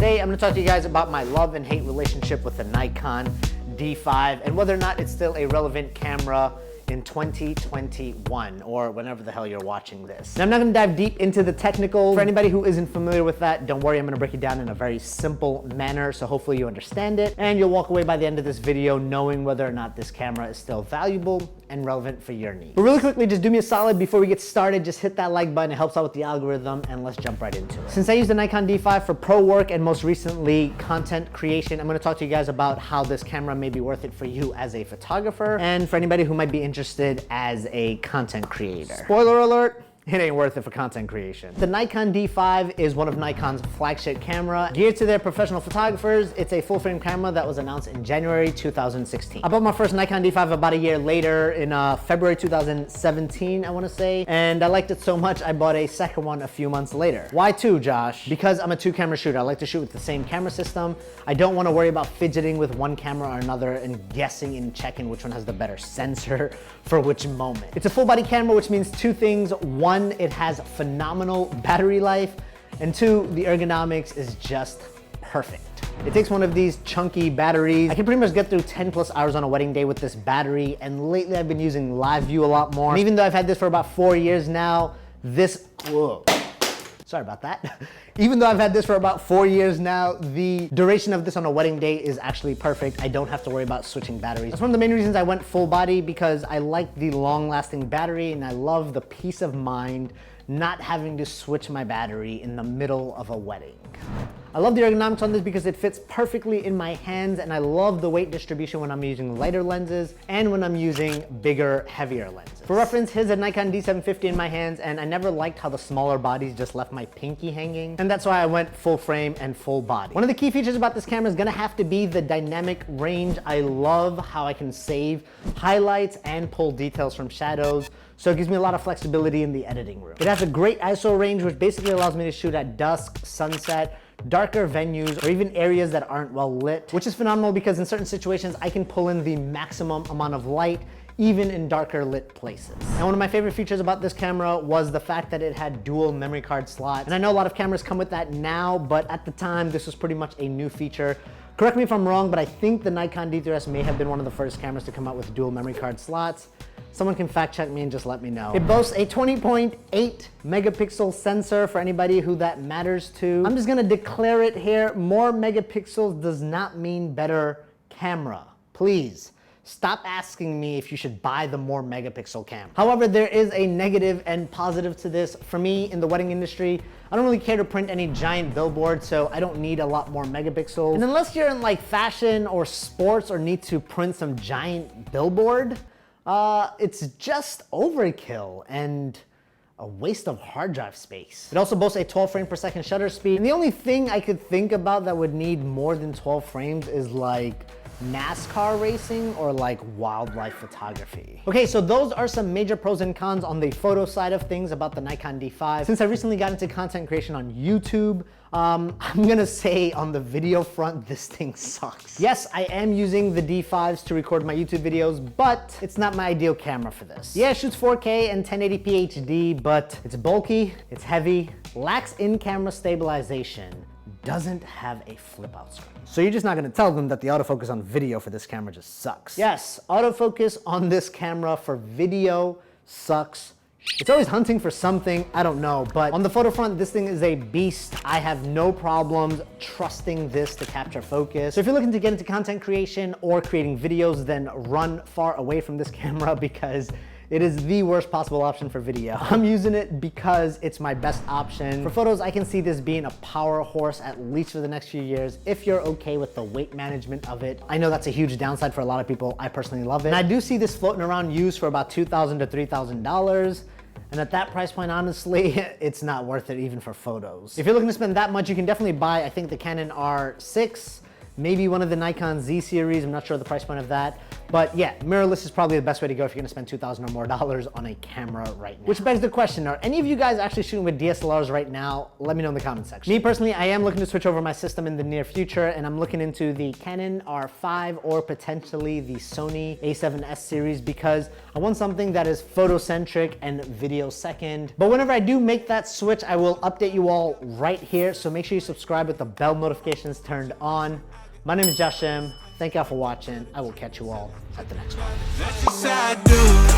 Today, I'm gonna talk to you guys about my love and hate relationship with the Nikon D5 and whether or not it's still a relevant camera in 2021 or whenever the hell you're watching this. Now, I'm not gonna dive deep into the technical. For anybody who isn't familiar with that, don't worry, I'm gonna break it down in a very simple manner, so hopefully you understand it and you'll walk away by the end of this video knowing whether or not this camera is still valuable and relevant for your needs. But really quickly, just do me a solid before we get started, just hit that like button, it helps out with the algorithm, and let's jump right into it. Since I use the Nikon D5 for pro work and most recently content creation, I'm gonna talk to you guys about how this camera may be worth it for you as a photographer and for anybody who might be interested as a content creator. Spoiler alert, it ain't worth it for content creation. The Nikon D5 is one of Nikon's flagship camera. Geared to their professional photographers, it's a full frame camera that was announced in January 2016. I bought my first Nikon D5 about a year later in February 2017, I wanna say, and I liked it so much I bought a second one a few months later. Why two, Josh? Because I'm a two camera shooter. I like to shoot with the same camera system. I don't wanna worry about fidgeting with one camera or another and guessing and checking which one has the better sensor for which moment. It's a full body camera, which means two things. One, it has phenomenal battery life, and two, the ergonomics is just perfect. It takes one of these chunky batteries. I can pretty much get through 10 plus hours on a wedding day with this battery, and lately I've been using live view a lot more. And even though I've had this for about 4 years now, sorry about that. Even though I've had this for about 4 years now, the duration of this on a wedding day is actually perfect. I don't have to worry about switching batteries. That's one of the main reasons I went full body, because I like the long lasting battery and I love the peace of mind not having to switch my battery in the middle of a wedding. I love the ergonomics on this because it fits perfectly in my hands, and I love the weight distribution when I'm using lighter lenses and when I'm using bigger, heavier lenses. For reference, here's a Nikon D750 in my hands, and I never liked how the smaller bodies just left my pinky hanging, and that's why I went full frame and full body. One of the key features about this camera is gonna have to be the dynamic range. I love how I can save highlights and pull details from shadows, so it gives me a lot of flexibility in the editing room. It has a great ISO range, which basically allows me to shoot at dusk, sunset, darker venues, or even areas that aren't well lit, which is phenomenal because in certain situations, I can pull in the maximum amount of light even in darker lit places. And one of my favorite features about this camera was the fact that it had dual memory card slots. And I know a lot of cameras come with that now, but at the time, this was pretty much a new feature. Correct me if I'm wrong, but I think the Nikon D3S may have been one of the first cameras to come out with dual memory card slots. Someone can fact check me and just let me know. It boasts a 20.8 megapixel sensor for anybody who that matters to. I'm just gonna declare it here. More megapixels does not mean better camera. Please. Stop asking me if you should buy the more megapixel camera. However, there is a negative and positive to this. For me, in the wedding industry, I don't really care to print any giant billboards, so I don't need a lot more megapixels. And unless you're in like fashion or sports or need to print some giant billboard, it's just overkill and a waste of hard drive space. It also boasts a 12 frame per second shutter speed. And the only thing I could think about that would need more than 12 frames is like NASCAR racing or like wildlife photography. Okay, so those are some major pros and cons on the photo side of things about the Nikon D5. Since I recently got into content creation on YouTube, I'm gonna say on the video front, this thing sucks. Yes, I am using the D5s to record my YouTube videos, but it's not my ideal camera for this. Yeah, it shoots 4K and 1080p HD, but it's bulky, it's heavy, lacks in-camera stabilization, doesn't have a flip out screen. So you're just not gonna tell them that the autofocus on video for this camera just sucks. Yes, autofocus on this camera for video sucks. It's always hunting for something, I don't know, but on the photo front, this thing is a beast. I have no problems trusting this to capture focus. So if you're looking to get into content creation or creating videos, then run far away from this camera because it is the worst possible option for video. I'm using it because it's my best option. For photos, I can see this being a power horse at least for the next few years if you're okay with the weight management of it. I know that's a huge downside for a lot of people. I personally love it. And I do see this floating around used for about $2,000 to $3,000. And at that price point, honestly, it's not worth it even for photos. If you're looking to spend that much, you can definitely buy, I think, the Canon R6, maybe one of the Nikon Z series. I'm not sure the price point of that. But yeah, mirrorless is probably the best way to go if you're gonna spend $2,000 or more on a camera right now. Which begs the question, are any of you guys actually shooting with DSLRs right now? Let me know in the comment section. Me personally, I am looking to switch over my system in the near future, and I'm looking into the Canon R5 or potentially the Sony A7S series because I want something that is photocentric and video second. But whenever I do make that switch, I will update you all right here. So make sure you subscribe with the bell notifications turned on. My name is Jashim. Thank y'all for watching. I will catch you all at the next one.